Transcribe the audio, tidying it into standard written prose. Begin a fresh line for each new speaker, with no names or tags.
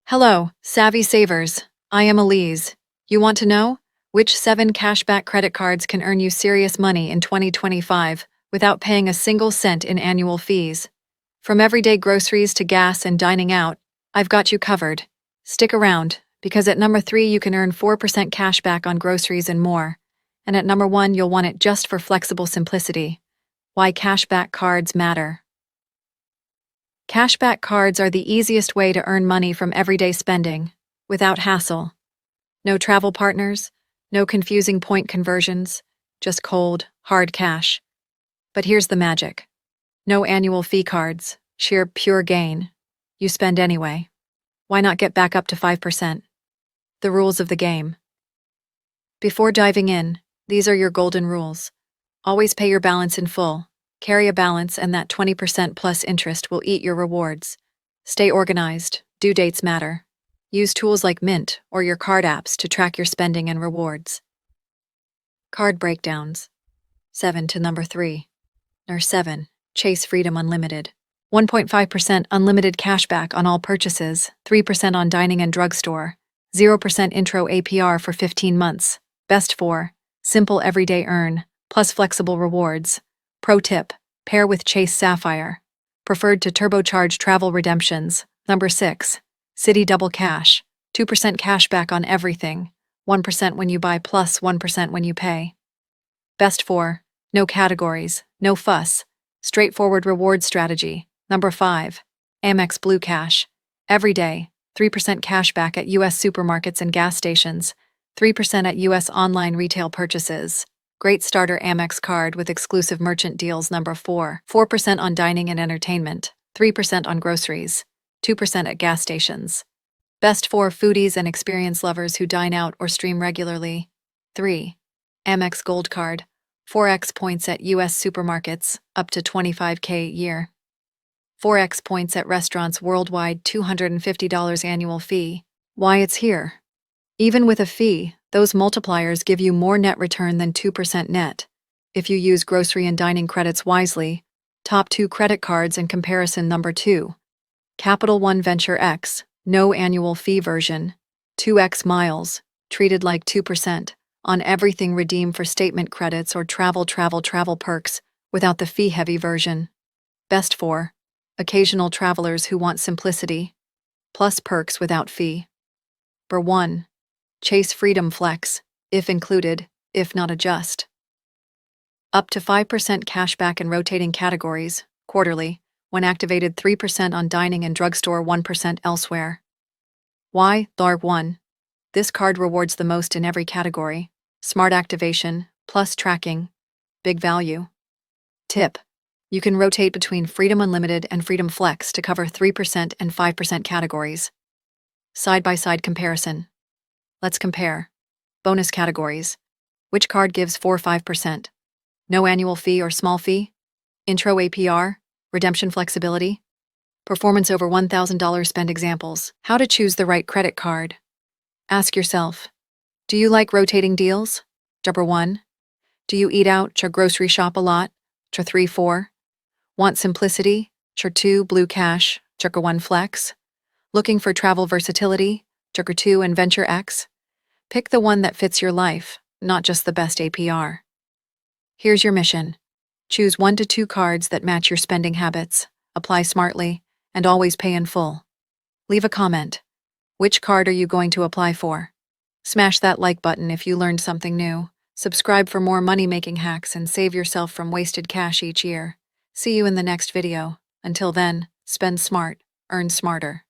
Hello, savvy savers. I am Elyze. You want to know? Which 7 cashback credit cards can earn you serious money in 2025 without paying a single cent in annual fees? From everyday groceries to gas and dining out, I've got you covered. Stick around, because at number 3 you can earn 4% cashback on groceries and more. And at number 1 you'll want it just for flexible simplicity. Why cashback cards matter. Cashback cards are the easiest way to earn money from everyday spending, without hassle. No travel partners, no confusing point conversions, just cold, hard cash. But here's the magic. No annual fee cards, sheer pure gain. You spend anyway. Why not get back up to 5%? The rules of the game. Before diving in, these are your golden rules. Always pay your balance in full. Carry a balance, and that 20% plus interest will eat your rewards. Stay organized. Due dates matter. Use tools like Mint or your card apps to track your spending and rewards. Card breakdowns. 7 to number 3. Number 7. Chase Freedom Unlimited. 1.5% unlimited cashback on all purchases, 3% on dining and drugstore, 0% intro APR for 15 months. Best for simple everyday earn, plus flexible rewards. Pro tip, pair with Chase Sapphire. Preferred to turbocharge travel redemptions. Number 6. Citi Double Cash. 2% cash back on everything. 1% when you buy plus 1% when you pay. Best for no categories, no fuss. Straightforward reward strategy. Number 5. Amex Blue Cash. Every day, 3% cash back at U.S. supermarkets and gas stations. 3% at U.S. online retail purchases. Great starter Amex card with exclusive merchant deals. Number 4. 4% on dining and entertainment, 3% on groceries, 2% at gas stations. Best for foodies and experience lovers who dine out or stream regularly. 3. Amex Gold Card, 4x points at U.S. supermarkets, up to $25K a year. 4x points at restaurants worldwide, $250 annual fee. Why it's here? Even with a fee, those multipliers give you more net return than 2% net. If you use grocery and dining credits wisely. Top 2 credit cards in comparison. Number 2. Capital One Venture X, no annual fee version. 2x miles, treated like 2%, on everything. Redeem for statement credits or travel perks, without the fee-heavy version. Best for occasional travelers who want simplicity, plus perks without fee. Number 1. Chase Freedom Flex, if included, if not adjust. Up to 5% cashback in rotating categories, quarterly, when activated. 3% on dining and drugstore, 1% elsewhere. Why? Larg 1. This card rewards the most in every category. Smart activation, plus tracking. Big value. Tip. You can rotate between Freedom Unlimited and Freedom Flex to cover 3% and 5% categories. Side-by-side comparison. Let's compare. Bonus categories. Which card gives 4-5%? No annual fee or small fee? Intro APR? Redemption flexibility? Performance over $1,000 spend examples. How to choose the right credit card. Ask yourself, do you like rotating deals? Number 1. Do you eat out or grocery shop a lot? 3, 4. Want simplicity? 2, Blue Cash, 1 Flex. Looking for travel versatility? 2 and Venture X. Pick the one that fits your life, not just the best APR. Here's your mission. Choose 1 to 2 cards that match your spending habits, apply smartly, and always pay in full. Leave a comment. Which card are you going to apply for? Smash that like button if you learned something new. Subscribe for more money-making hacks and save yourself from wasted cash each year. See you in the next video. Until then, spend smart, earn smarter.